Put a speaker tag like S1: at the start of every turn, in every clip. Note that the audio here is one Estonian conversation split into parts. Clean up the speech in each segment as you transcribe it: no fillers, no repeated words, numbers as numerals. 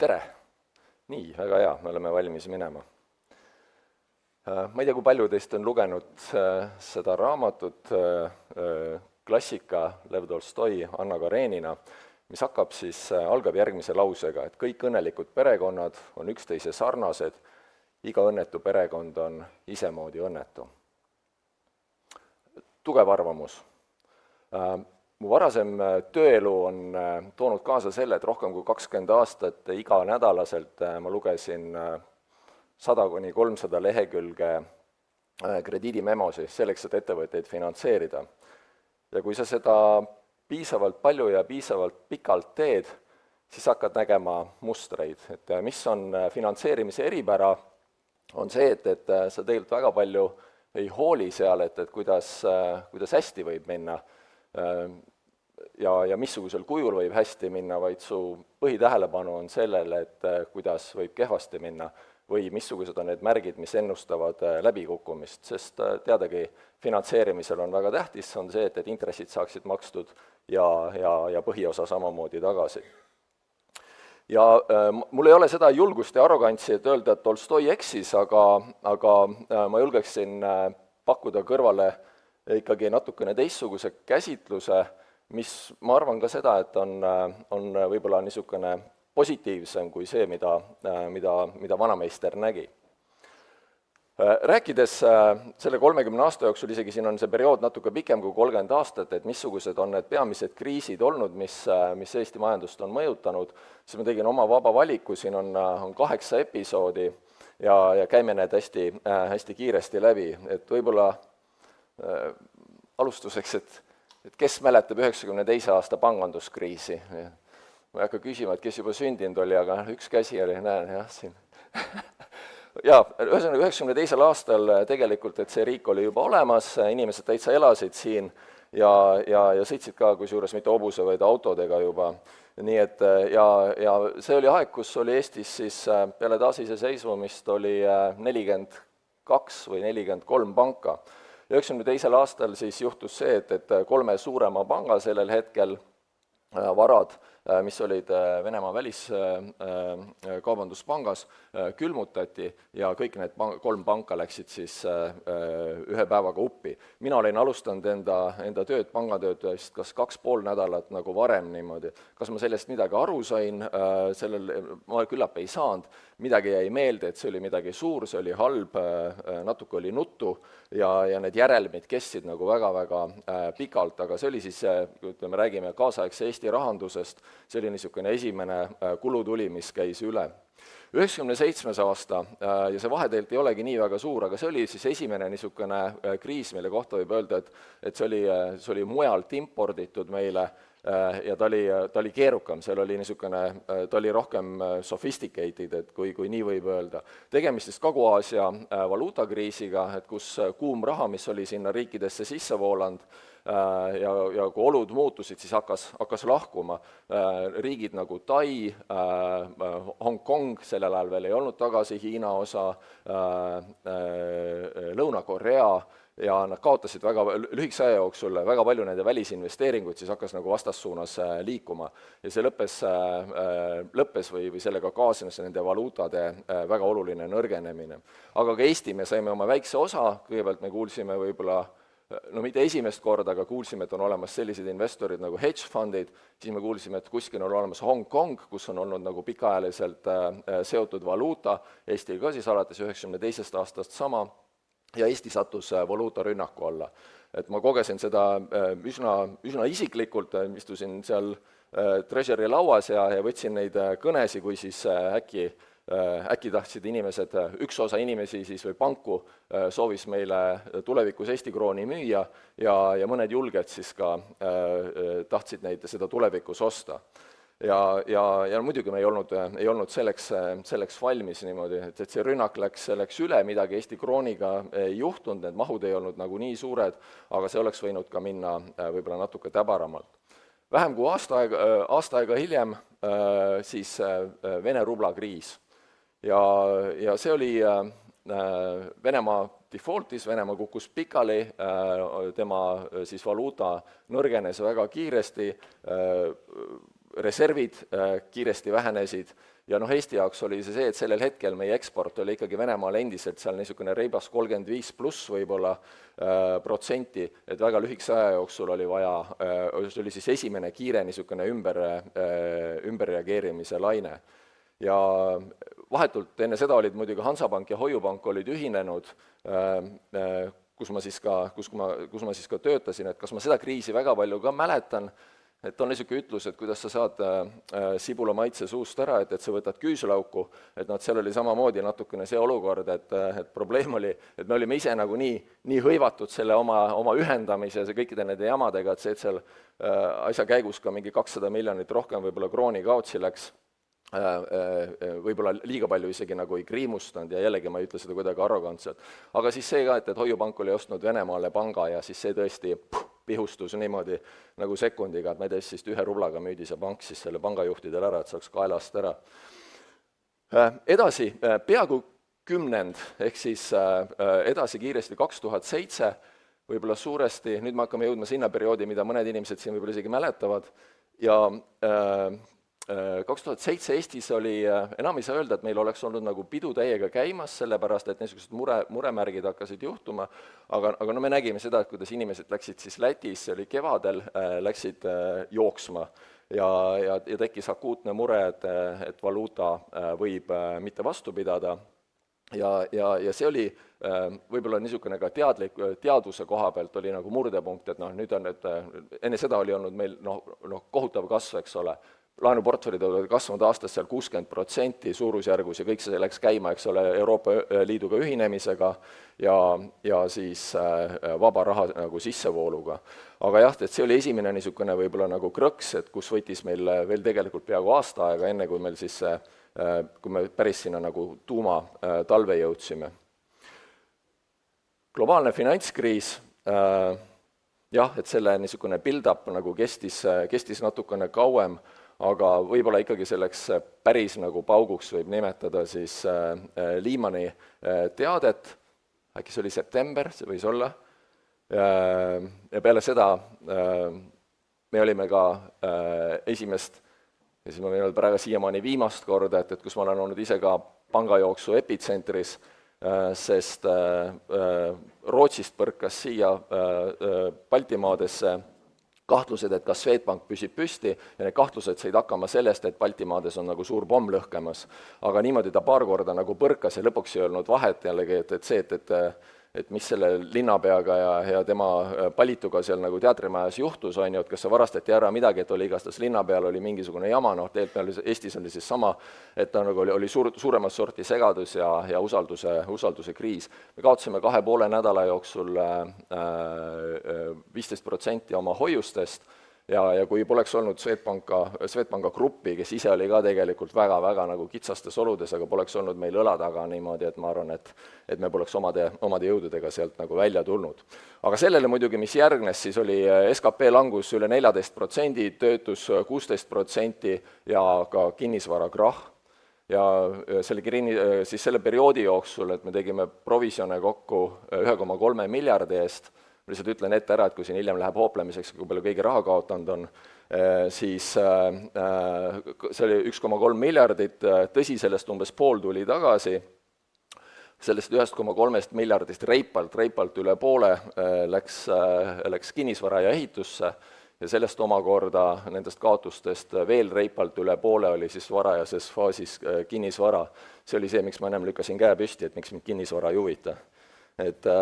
S1: Tere! Nii, väga hea, me oleme valmis minema. Ma ei tea, kui palju teist on lugenud seda raamatut klassika Lev Tolstoi, Anna Karenina, mis algab järgmise lausega, et kõik õnnelikud perekonnad on üksteise sarnased, iga õnnetu perekond on isemoodi õnnetu. Tugev arvamus. Mu varasem tööelu on toonud kaasa selle, et rohkem kui 20 aastat iga nädalaselt ma lugesin 100–300 lehekülge krediidimemosi selleks, et ettevõtteid finantseerida. Ja kui sa seda piisavalt palju ja piisavalt pikalt teed, siis hakkad nägema mustreid. Et mis on finantseerimise eripära, on see, et sa tegelikult väga palju ei hooli seal, et kuidas hästi võib minna ja missugusel kujul võib hästi minna, vaid su põhitähelepanu on sellele, et kuidas võib kehvasti minna või missugused on need märgid, mis ennustavad läbikukkumist, sest teadagi finantseerimisel on väga tähtis, on see, et intressid saaksid makstud ja põhiosa samamoodi tagasi. Ja mul ei ole seda julgust ja arrogantsi, et öelda, et Tolstoi eksis, aga ma julgeksin pakkuda kõrvale ikkagi natukene teistsuguse käsitluse, mis ma arvan ka seda, et on võib-olla niisugune positiivsem kui see, mida vanameister nägi. Rääkides selle 30 aasta jooksul, isegi siin on see periood natuke pikem kui 30 aastat, et missugused on need peamised kriisid olnud, mis Eesti majandust on mõjutanud, siis ma tegin oma vaba valiku, siin on 8 episoodi ja käime need hästi kiiresti läbi. Et võib-olla alustuseks, et kes mäletab 92. aasta panganduskriisi? Ma ei hakka küsima, et kes juba sündinud oli, aga üks käsi oli, näen, jah, siin. Ja, ühesõnaga 92. aastal tegelikult, et see riik oli juba olemas, inimesed täitsa elasid siin ja sõitsid ka kusjuures mitte hobuse, vaid autodega juba. Nii et, ja see oli aeg, kus oli Eestis siis peale taasiseseisvumist oli 42 või 43 panka. 92. aastal siis juhtus see, et 3 suurema panga sellel hetkel varad, mis olid Venemaa väliskaubanduspangas, külmutati ja kõik need 3 panka läksid siis ühe päevaga uppi. Mina olin alustanud enda tööd, pangatööd kas 2,5 nädalat nagu varem niimoodi. Kas ma sellest midagi aru sain, ma küllap ei saanud, midagi jäi meelde, et see oli midagi suur, see oli halb, natuke oli nuttu ja need järelmid kestsid nagu väga-väga pikalt, aga see oli siis, kui me räägime kaasaegse Eesti rahandusest, see oli niisugune esimene kulutuli, mis käis üle. 97. aasta, ja see vahe tegelikult ei olegi nii väga suur, aga see oli siis esimene niisugune kriis, mille kohta võib öelda, et see oli mujalt imporditud meile ja ta oli keerukam, seal oli niisugune, ta oli rohkem sophisticated, et kui nii võib öelda. Tegemist siis Kagu-Aasia valuutakriisiga, et kus kuum raha, mis oli sinna riikidesse sisse voolanud, ja kui olud muutusid, siis hakkas lahkuma. Riigid nagu Tai, Hong Kong, sellel ajal veel ei olnud tagasi Hiina osa, Lõuna-Korea, ja nad kaotasid väga lühikese aja jooksul väga palju nende välisinvesteeringuid, siis hakkas nagu vastassuunas liikuma. Ja see lõppes või sellega kaasnes nende valuutade väga oluline nõrgenemine. Aga ka Eesti me saime oma väikse osa, kõigepealt me kuulsime võib-olla, no mitte esimest korda, aga kuulsime, et on olemas sellised investorid nagu hedge fundid, siis me kuulsime, et kuskil on olemas Hong Kong, kus on olnud nagu pikaajaliselt seotud valuuta, Eesti ka siis alates 92. aastast sama, ja Eesti sattus valuutarünnaku alla. Et ma kogesin seda üsna isiklikult, istusin seal Treasury lauas ja võtsin neid kõnesi, kui siis äkki tahtsid inimesed, üks osa inimesi siis või panku soovis meile tulevikus Eesti krooni müüa ja mõned julged siis ka tahtsid seda tulevikus osta. Ja muidugi me ei olnud selleks valmis niimoodi, et see rünnak läks üle, midagi Eesti krooniga ei juhtunud, need mahud ei olnud nagu nii suured, aga see oleks võinud ka minna võib-olla natuke täbaramalt. Vähem kui aasta aega hiljem siis Vene rubla kriis. Ja see oli Venemaa defaultis, Venemaa kukkus pikali, tema siis valuuta nõrgenes väga kiiresti, reservid kiiresti vähenesid ja noh, Eesti jaoks oli see, et sellel hetkel meie eksport oli ikkagi Venemaal endiselt seal niisugune reibas 35+ võib-olla protsenti, et väga lühikese aja jooksul oli vaja, see oli siis esimene kiire niisugune ümberreageerimise laine. Ja vahetult enne seda olid muidugi Hansapank ja Hoiupank olid ühinenud, kus ma siis ka töötasin, et kas ma seda kriisi väga palju ka mäletan, et on niisugune ütlus, et kuidas sa saad sibula maitse suust ära, et sa võtad küüslauku, et seal oli samamoodi natukene see olukord, et probleem oli, et me olime ise nagu nii hõivatud selle oma ühendamise ja kõikide nende jamadega, et see, et seal asja käigus ka mingi 200 miljonit rohkem võib-olla krooni kaotsi läks, võib-olla liiga palju isegi nagu ei kriimustanud ja jällegi ma ei ütle seda kuidagi arrogantselt. Aga siis see ka, et Hoiupank oli ostnud Venemaale panga ja siis see tõesti pihustus niimoodi nagu sekundiga, et ma ei tea, siis 1 rublaga müüdi see pank siis selle pangajuhtidel ära, et saaks kaelast ära. Edasi, peaaegu 10, ehk siis edasi kiiresti 2007, võib-olla suuresti, nüüd me hakkame jõudma sinna perioodi, mida mõned inimesed siin võib-olla isegi mäletavad, ja 2007 Eestis oli, enam ei saa öelda, et meil oleks olnud nagu pidu täiega käimas, sellepärast et niisugused muremärgid hakkasid juhtuma, aga no me nägime seda, et kuidas inimesed läksid siis Lätis, see oli kevadel, läksid jooksma ja tekkis akuutne mure, et valuuta võib mitte vastu pidada. Ja see oli võib-olla niisugune ka teadvuse koha pealt oli nagu murdepunkt, et nüüd on, et enne seda oli olnud meil kohutav kasv, eks ole, laenuportfellid olid kasvanud aastas seal 60% suurusjärgus ja kõik see läks käima, eks ole, Euroopa Liiduga ühinemisega ja siis vaba raha nagu sissevooluga. Aga jah, et see oli esimene niisugune võib-olla nagu krõks, et kus võttis meil veel tegelikult peaaegu aasta aega, enne kui meil siis kui me päris sinna nagu tuuma talve jõudsime. Globaalne finantskriis, jah, et selle niisugune build-up nagu kestis natukene kauem, aga võib-olla ikkagi selleks päris nagu pauguks võib nimetada siis Lehmani teadet, äkki see oli september, see võis olla, ja peale seda me olime ka esimest, ja siis ma võin öelda praegu siiamaani viimast korda, et kus ma olen olnud ise ka pangajooksu epitsentris, sest Rootsist põrkas siia Baltimaadesse kahtlused, et kas Swedbank püsib püsti ja need kahtlused said hakkama sellest, et Baltimaades on nagu suur pomm lõhkemas. Aga niimoodi ta paar korda nagu põrkas ja lõpuks ei olnud vahet jällegi, et see, et mis selle linnapeaga ja tema palituga seal nagu teatrimajas juhtus, on ju, et kas see varastati ära midagi, et oli igastahes linnapeal oli mingisugune jama, tegelikult Eestis oli siis sama, et ta nagu oli suuremat sorti segadus ja usalduse kriis. Me kaotasime 2,5 nädala jooksul 15% oma hoiustest ja kui poleks olnud Swedbanka gruppi, kes ise oli ka tegelikult väga nagu kitsastes oludes, aga poleks olnud meil õla taga niimoodi, et ma arvan, et me poleks omade jõududega sealt nagu välja tulnud. Aga sellele muidugi, mis järgnes, siis oli SKP langus üle 14%, töötus 16% ja ka kinnisvara krahh. Ja selle perioodi jooksul, et me tegime provisjone kokku 1,3 miljardi eest, ma lihtsalt ütlen ette ära, et kui siin hiljem läheb hooplemiseks, kui palju keegi raha kaotanud on, siis see oli 1,3 miljardit, tõsi, sellest umbes pool tuli tagasi, sellest 1,3 miljardist reipalt üle poole läks kinnisvara ja ehitusse ja sellest omakorda nendest kaotustest veel reipalt üle poole oli siis varajases faasis kinnisvara. See oli see, miks ma ennem lükkasin käe püsti, et miks mind kinnisvara ei huvita.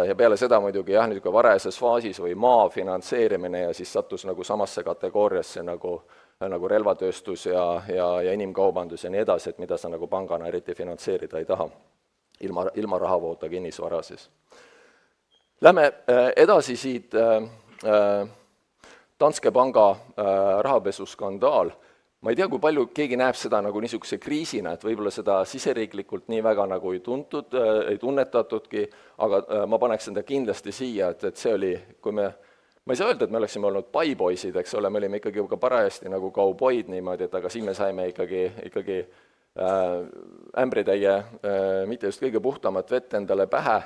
S1: Ja peale seda muidugi jah, niisugune varajases faasis või maa finantseerimine ja siis sattus nagu samasse kategooriasse nagu relvatööstus ja inimkaubandus ja nii edasi, et mida sa nagu pangana eriti finantseerida ei taha, ilma rahavoota kinnisvara siis. Lähme edasi siit Danske panga rahapesuskandaal. Ma ei tea, kui palju keegi näeb seda nagu niisuguse kriisina, et võib-olla seda siseriiklikult nii väga nagu ei tunnetatudki, aga ma paneks enda kindlasti siia, et see oli, kui ma ei saa öelda, et me oleksime olnud paipoisid, eks ole, me olime ikkagi ka parajasti nagu kauboid niimoodi, et aga siin me saime ikkagi ämbritäie, mitte just kõige puhtamat vett endale pähe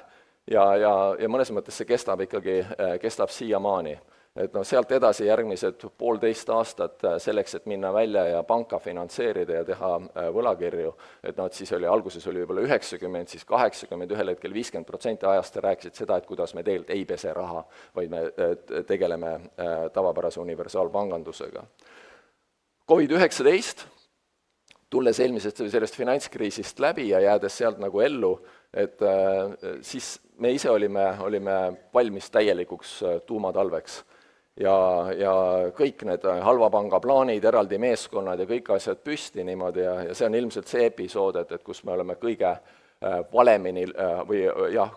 S1: ja mõnes mõttes see kestab siiamaani. et noh, sealt edasi järgmised 1,5 aastat selleks, et minna välja ja panka finantseerida ja teha võlakirju, et noh, et siis alguses oli võib-olla 90, siis 80, ühel hetkel 50% ajast rääkisid seda, et kuidas me tegelikult ei pese raha, vaid me tegeleme tavapärase universaalpangandusega. COVID-19, tulles eelmisest sellest finantskriisist läbi ja jäädes sealt nagu ellu, et siis me ise olime valmis täielikuks tuumatalveks. Ja kõik need halva panga plaanid, eraldi meeskonnad ja kõik asjad püsti niimoodi ja see on ilmselt see episood, et kus me oleme kõige valemini või jah,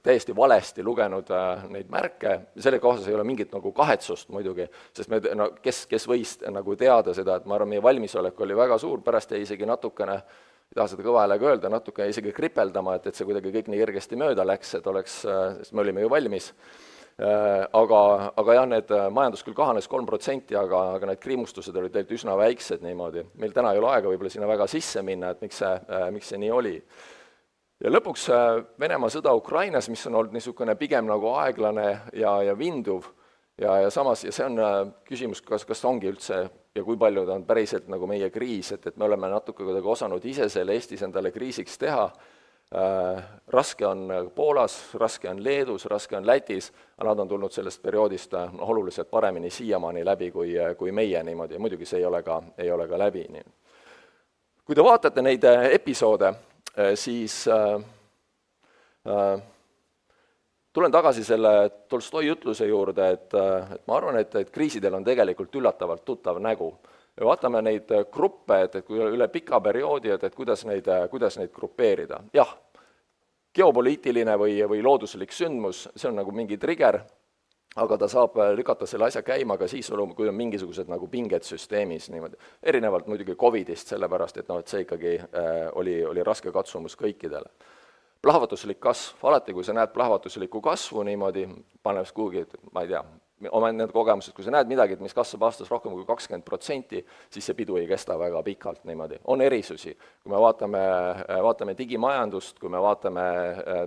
S1: täiesti valesti lugenud neid märke, selle kohas ei ole mingit nagu kahetsust muidugi, sest me, no, kes võis nagu teada seda, et ma arvan, meie valmisolek oli väga suur, pärast jäi isegi natukene, ei taha seda kõva häälega öelda, natuke isegi kripeldama, et see kuidagi kõik nii kergesti mööda läks, et sest me olime ju valmis. Aga jah, need majandus küll kahanes 3%, aga need kriimustused olid tegelikult üsna väiksed niimoodi. Meil täna ei ole aega võib-olla sinna väga sisse minna, et miks see nii oli. Ja lõpuks Venemaa sõda Ukrainas, mis on olnud niisugune pigem nagu aeglane ja vinduv, ja samas, ja see on küsimus, kas ongi üldse ja kui palju ta on päriselt nagu meie kriis, et me oleme natuke kuidagi osanud ise selle Eestis endale kriisiks teha. Raske on Poolas, raske on Leedus, raske on Lätis, aga nad on tulnud sellest perioodist oluliselt paremini siiamaani läbi kui meie niimoodi, ja muidugi see ei ole ka läbi. Kui te vaatate neid episoode, siis tulen tagasi selle Tolstoi ütluse juurde, et ma arvan, et kriisidel on tegelikult üllatavalt tuttav nägu. Ja vaatame neid gruppe, et kui üle pika perioodi, et kuidas neid grupeerida. Jah, geopoliitiline või looduslik sündmus, see on nagu mingi trigger, aga ta saab lükata selle asja käima ka siis, kui on mingisugused nagu pinged süsteemis niimoodi. Erinevalt muidugi COVIDist, sellepärast, et see ikkagi oli raske katsumus kõikidele. Plahvatuslik kasv, alati kui sa näed plahvatuslikku kasvu niimoodi, paneb kuhugi, et ma ei tea, oma nende kogemused, kui sa näed midagi, mis kasvab aastas rohkem kui 20%, siis see pidu ei kesta väga pikalt niimoodi. On erisusi. Kui me vaatame digimajandust, kui me vaatame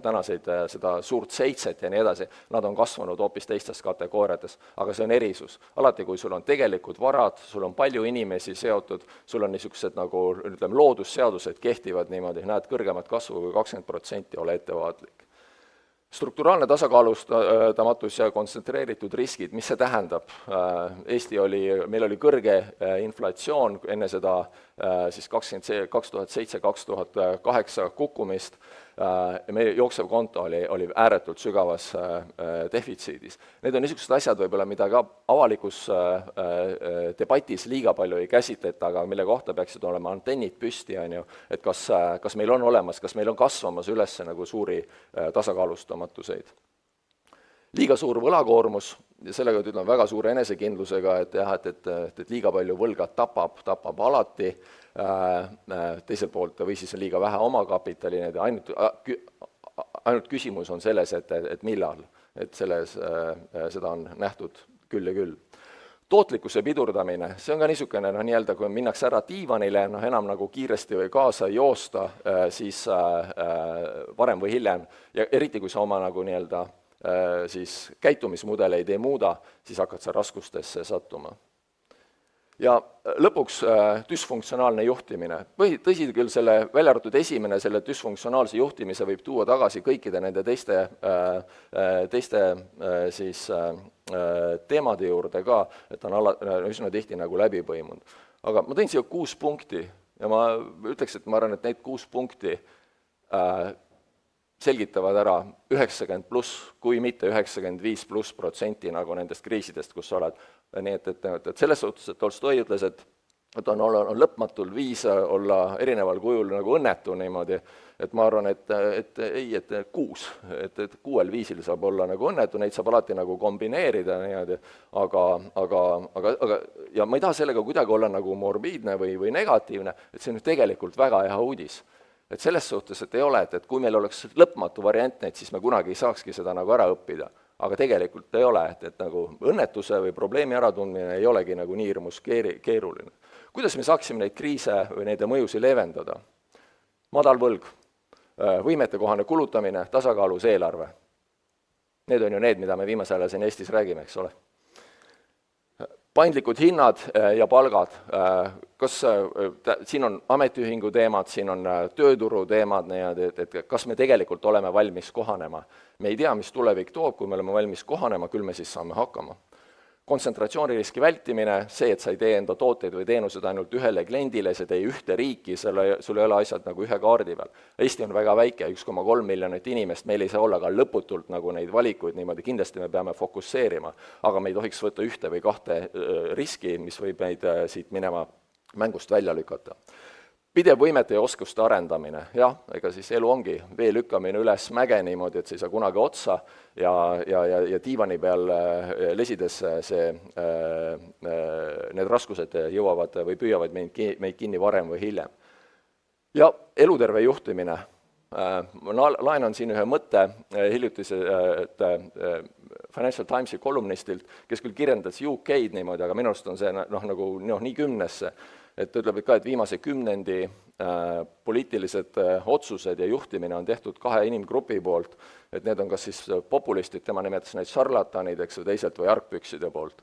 S1: tänaseid seda suurt 7 ja nii edasi, nad on kasvanud hoopis teistes kategooriates, aga see on erisus. Alati, kui sul on tegelikud varad, sul on palju inimesi seotud, sul on niisugused nagu, ütleme, loodusseadused kehtivad niimoodi, näed kõrgemat kasvu kui 20%, ole ettevaatlik. Strukturaalne tasakaalustamatus ja kontsentreeritud riskid, mis see tähendab? Meil oli kõrge inflatsioon enne seda siis 2007-2008 kukkumist, meie jooksev konto oli ääretult sügavas defitsiidis. Need on niisugused asjad võib-olla, mida ka avalikus debatis liiga palju ei käsitleta, aga mille kohta peaksid olema antennid püsti, et kas meil on olemas, kas meil on kasvamas üles nagu suuri tasakaalustamatuseid. Liiga suur võlakoormus, ja sellega ütlen väga suure enesekindlusega, et liiga palju võlga tapab alati, teiselt poolt või siis liiga vähe omakapitali, ainult küsimus on selles, et millal, et seda on nähtud küll ja küll. Tootlikkuse pidurdamine, see on ka niisugune, nii-öelda, kui minnakse ära diivanile, enam nagu kiiresti või kaasa joosta, siis varem või hiljem, ja eriti kui sa oma nagu nii-öelda siis käitumismudeleid ei muuda, siis hakkad sa raskustesse sattuma. Ja lõpuks düsfunktsionaalne juhtimine. Tõsi küll, selle välja arvatud esimene, selle düsfunktsionaalse juhtimise võib tuua tagasi kõikide nende teiste siis teemade juurde ka, et on üsna tihti nagu läbi põimunud. Aga ma tõin siia 6 punkti ja ma ütleks, et ma arvan, et neid 6 punkti selgitavad ära 90+, kui mitte 95+% nagu nendest kriisidest, kus sa oled. Nii et selles suhtes, et Tolstoi ütles, et on lõpmatul viis olla erineval kujul nagu õnnetu niimoodi, et ma arvan, et 6, et 6 viisil saab olla nagu õnnetu, neid saab alati nagu kombineerida niimoodi, aga ja ma ei taha sellega kuidagi olla nagu morbiidne või negatiivne, et see on tegelikult väga hea uudis. Et selles suhtes, et ei ole, et kui meil oleks lõpmatu variant neid, siis me kunagi ei saakski seda nagu ära õppida. Aga tegelikult ei ole, et nagu õnnetuse või probleemi äratundmine ei olegi nagu nii hirmus keeruline. Kuidas me saaksime neid kriise või nende mõjusi leevendada? Madal võlg, võimetekohane kulutamine, tasakaalus eelarve. Need on ju need, mida me viimasel ajal siin Eestis räägime, eks ole. Paindlikud hinnad ja palgad, siin on ametiühingu teemad, siin on tööturu teemad, et kas me tegelikult oleme valmis kohanema. Me ei tea, mis tulevik toob, kui me oleme valmis kohanema, küll me siis saame hakkama. Kontsentratsiooniriski vältimine, see, et sa ei tee enda tooteid või teenused ainult ühele kliendile, see tee ühte riiki, sul ei ole asjad nagu ühe kaardi peal. Eesti on väga väike, 1,3 miljonit inimest, meil ei saa olla ka lõputult nagu neid valikuid niimoodi, kindlasti me peame fokusseerima, aga me ei tohiks võtta ühte või kahte riski, mis võib meid siit minema mängust välja lükata. Pidev võimete ja oskuste arendamine, jah, ega siis elu ongi vee lükkamine üles mäge niimoodi, et see ei saa kunagi otsa ja diivani peal lesides need raskused jõuavad või püüavad meid kinni varem või hiljem. Ja eluterve juhtimine. Ma laenan siin ühe mõtte hiljutise Financial Timesi kolumnistilt, kes küll kirjendas UK-d niimoodi, aga minu arust on see nagu nii kümnesse, et ütleb ka, et viimase kümnendi poliitilised otsused ja juhtimine on tehtud kahe inimgrupi poolt, et need on kas siis populistid, tema nimetas neid šarlatanid, eks ju, teiselt või argpükside poolt.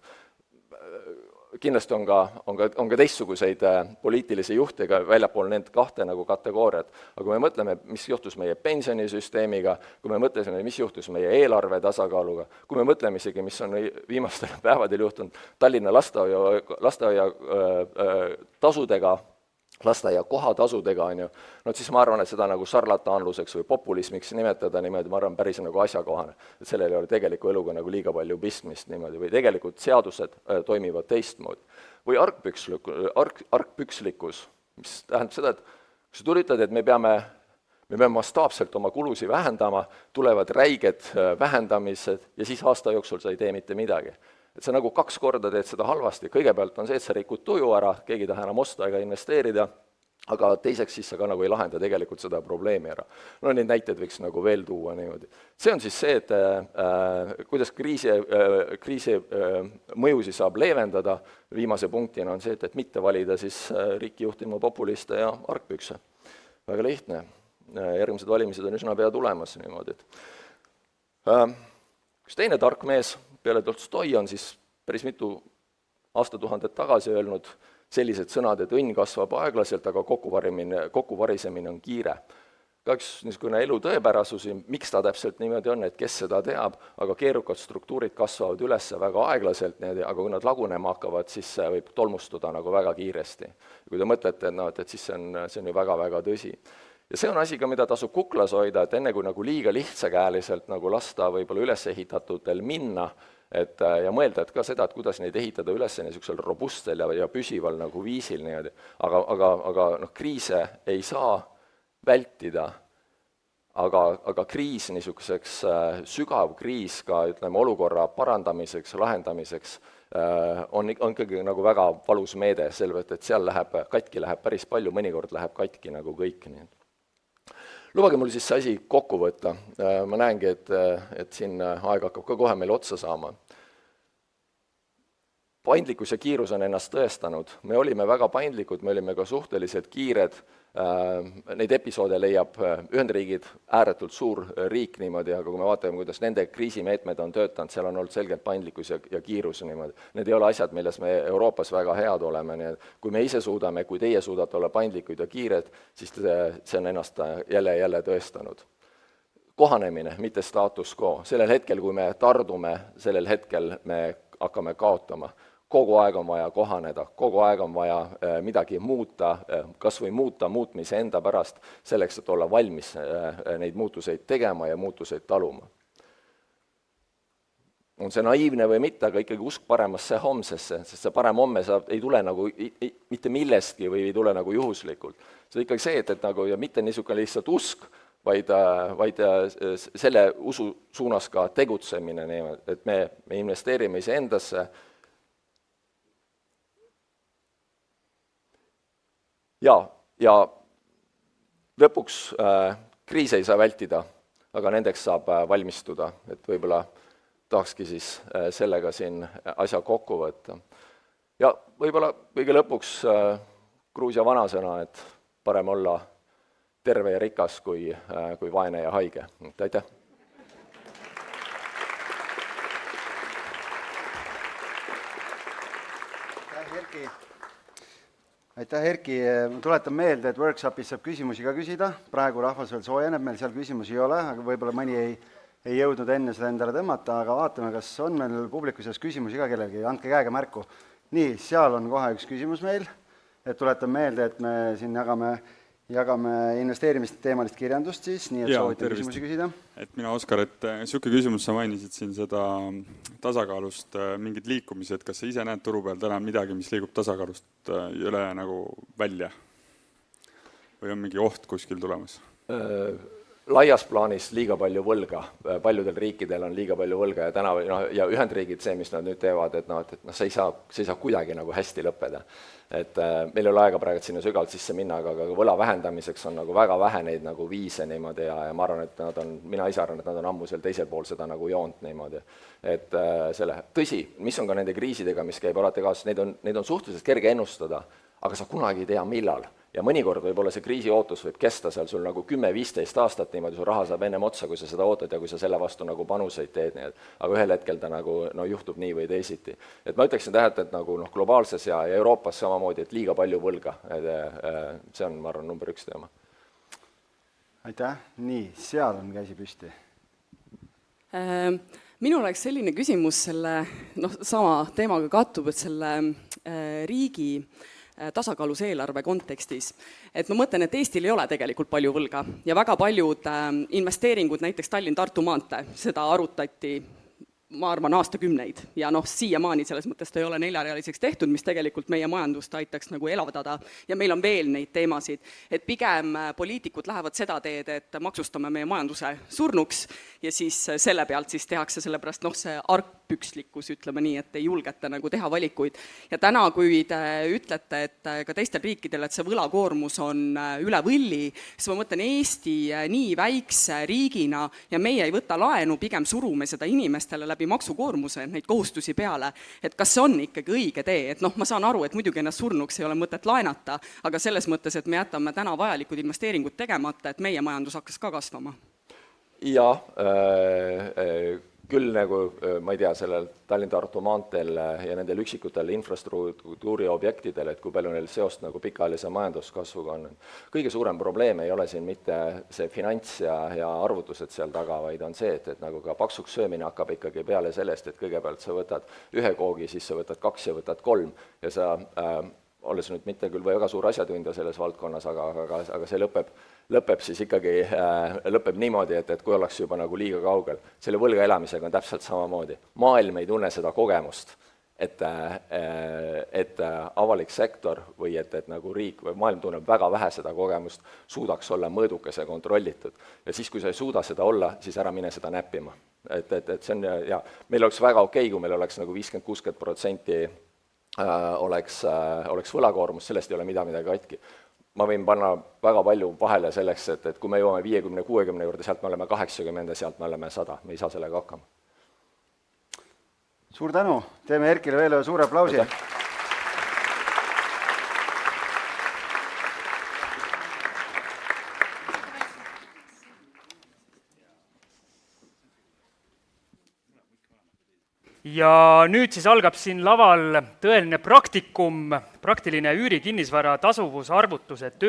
S1: Kindlasti on ka teistsuguseid poliitilisi juhtiga väljapool need kahte nagu kategooriat, aga kui me mõtleme, mis juhtus meie pensionisüsteemiga, kui me mõtleme, mis juhtus meie eelarve tasakaaluga, kui me mõtleme isegi, mis on viimastel päevadel juhtunud Tallinna lasteaia tasudega, lasteaia kohatasudega, siis ma arvan, et seda nagu šarlatanluseks või populismiks nimetada niimoodi, ma arvan, päris nagu asjakohane. Et sellel ei ole tegeliku eluga nagu liiga palju pistmist niimoodi, või tegelikult seadused toimivad teistmoodi. Või argpükslikkus, mis tähendab seda, et kui sa tulitad, et me peame mastaapselt oma kulusi vähendama, tulevad räiged vähendamised ja siis aasta jooksul sa ei tee mitte midagi. Et sa nagu 2 korda teed seda halvasti, kõigepealt on see, et sa rikud tuju ära, keegi ei taha enam osta ega investeerida, aga teiseks siis sa ka nagu ei lahenda tegelikult seda probleemi ära. No neid näiteid võiks nagu veel tuua niimoodi. See on siis see, et kuidas kriisi mõjusi saab leevendada, viimase punktina on see, et mitte valida siis riiki juhtima populiste ja argpükse. Väga lihtne. Järgmised valimised on üsna pea tulemas niimoodi. Üks teine tark mees peale Tolstoi on siis päris mitu aastatuhandet tagasi öelnud sellised sõnad, et õnn kasvab aeglaselt, aga kokkuvarisemine on kiire. Ka üks niisugune elu tõepärasusi, miks ta täpselt niimoodi on, et kes seda teab, aga keerukad struktuurid kasvavad üles väga aeglaselt, aga kui nad lagunema hakkavad, siis see võib tolmustuda nagu väga kiiresti. Kui te mõtlete, et siis see on ju väga-väga tõsi. Ja see on asi ka, mida tasub kuklas hoida, et enne kui nagu liiga lihtsakäeliselt nagu lasta võib-olla üles ehitatutel minna, ja mõelda, et ka seda, et kuidas neid ehitada üles niisugusel robustel ja püsival nagu viisil niimoodi. Aga kriise ei saa vältida, aga kriis niisuguseks sügav kriis ka, ütleme, olukorra parandamiseks, lahendamiseks on ikkagi nagu väga valus meede, selvet, et seal katki läheb päris palju, mõnikord läheb katki nagu kõik. Lubage mul siis see asi kokku võtta. Ma näengi, et siin aeg hakkab ka kohe meil otsa saama. Paindlikkus ja kiirus on ennast tõestanud. Me olime väga paindlikud, me olime ka suhteliselt kiired. Neid episoode leiab Ühendriigid, ääretult suur riik niimoodi, aga kui me vaatame, kuidas nende kriisimeetmed on töötanud, seal on olnud selgelt paindlikkus ja kiirus niimoodi. Need ei ole asjad, milles me Euroopas väga head oleme. Nii et kui me ise suudame, kui teie suudate olla paindlikud ja kiired, siis see on ennast jälle tõestanud. Kohanemine, mitte status quo. Sellel hetkel, kui me tardume, sellel hetkel me hakkame kaotama. Kogu aeg on vaja kohaneda, kogu aeg on vaja midagi muuta, kas või muutmise enda pärast, selleks, et olla valmis neid muutuseid tegema ja muutuseid taluma. On see naiivne või mitte, aga ikkagi usk paremasse homsesse, sest see parem homme ei tule nagu mitte millestki või ei tule nagu juhuslikult. See on ikkagi see, et nagu, ja mitte niisugune lihtsalt usk, vaid selle usu suunas ka tegutsemine, et me investeerime iseendasse. Ja lõpuks kriise ei saa vältida, aga nendeks saab valmistuda, et võib-olla tahakski siis sellega siin asja kokku võtta. Ja võib-olla kõige lõpuks Gruusia vanasõna, et parem olla terve ja rikas kui vaene ja haige. Aitäh!
S2: Erki. Aitäh, Erki. Ma tuletan meelde, et workshopis saab küsimusi ka küsida. Praegu rahvas veel soojeneb, meil seal küsimusi ei ole, aga võib-olla mõni ei jõudnud enne seda endale tõmmata, aga vaatame, kas on meil publiku seas küsimusi ka kellelgi. Andke käega märku. Nii, seal on kohe üks küsimus meil. Et tuletan meelde, et me siin jagame investeerimisteemalist kirjandust siis, nii et soovite küsimusi küsida.
S3: Et mina, Oskar, et siuke küsimus, sa mainisid siin seda tasakaalust mingid liikumised, kas sa ise näed turu peal täna midagi, mis liigub tasakaalust üle nagu välja? Või on mingi oht kuskil tulemas?
S1: Laias plaanis liiga palju võlga, paljudel riikidel on liiga palju võlga ja täna ja Ühendriigid see, mis nad nüüd teevad, et see ei saa kuidagi nagu hästi lõppeda. Et meil ei ole aega praegu sinna sügavalt sisse minna, aga võla vähendamiseks on nagu väga vähe neid nagu viise niimoodi ja ma arvan, et mina ise arvan, et nad on ammu seal teisel pool seda nagu joont niimoodi. Et tõsi, mis on ka nende kriisidega, mis käib alati kaasas, neid on suhteliselt kerge ennustada, aga sa kunagi ei tea millal. Ja mõnikord võib-olla see kriisi ootus võib kesta seal sul nagu 10-15 aastat niimoodi, su raha saab ennem otsa, kui sa seda ootad ja kui sa selle vastu nagu panuseid teed, aga ühel hetkel ta nagu juhtub nii või teisiti. Et ma ütleksin et nagu globaalses ja Euroopas samamoodi, et liiga palju võlga, see on, ma arvan, number 1 teema.
S2: Aitäh, nii, seal on käsi püsti.
S4: Minul oleks selline küsimus selle, sama teemaga kattub, et selle riigi tasakaalus eelarve kontekstis. Et ma mõtlen, et Eestil ei ole tegelikult palju võlga ja väga paljud investeeringud, näiteks Tallinn-Tartu maantee, seda arutati, ma arvan, aastakümneid ja siiamaani selles mõttes ta ei ole 4-realiseks tehtud, mis tegelikult meie majandust aitaks nagu elavdada ja meil on veel neid teemasid, et pigem poliitikud lähevad seda teed, et maksustame meie majanduse surnuks ja siis selle pealt siis tehakse sellepärast see argpükslikkus, ütleme nii, et ei julgeta nagu teha valikuid. Ja täna, kui te ütlete, et ka teistel riikidel, et see võlakoormus on üle võlli, siis ma mõtlen Eesti nii väikse riigina ja meie ei võta laenu, pigem surume seda inimestele läbi maksukoormuse, neid kohustusi peale, et kas see on ikkagi õige tee, et ma saan aru, et muidugi ennast surnuks ei ole mõtet laenata, aga selles mõttes, et me jätame täna vajalikud investeeringud tegemata, et meie majandus hakkas ka kasvama.
S1: Ja küll nagu, ma ei tea, sellel Tallinn-Tartu maanteel ja nendel üksikutel infrastruktuuri objektidel, et kui palju neil seost nagu pikaajalise majanduskasvuga on. Kõige suurem probleem ei ole siin mitte see finants ja arvutused seal taga, vaid on see, et nagu ka paksuks söömine hakkab ikkagi peale sellest, et kõigepealt sa võtad 1 koogi, siis sa võtad 2 ja võtad 3 ja sa olles nüüd mitte küll väga suur asjatundja selles valdkonnas, aga see lõpeb siis ikkagi niimoodi, et kui ollakse juba nagu liiga kaugel. Selle võlga elamisega on täpselt samamoodi. Maailm ei tunne seda kogemust, et avalik sektor või et nagu riik või maailm tunneb väga vähe seda kogemust, suudaks olla mõõdukas ja kontrollitud. Ja siis, kui sa ei suuda seda olla, siis ära mine seda näppima. Et see on, ja meil oleks väga okei, kui meil oleks nagu 50-60% oleks võlakoormus, sellest ei ole midagi katki. Ma võin panna väga palju vahele selleks, et kui me jõuame 50-60 juurde, sealt me oleme 80 ja sealt me oleme 100. Me ei saa sellega hakkama.
S2: Suur tänu. Teeme Erkile veel suure aplausi.
S5: Ja nüüd siis algab siin laval tõeline praktikum, praktiline üürikinnisvara tasuvusarvutuse töö.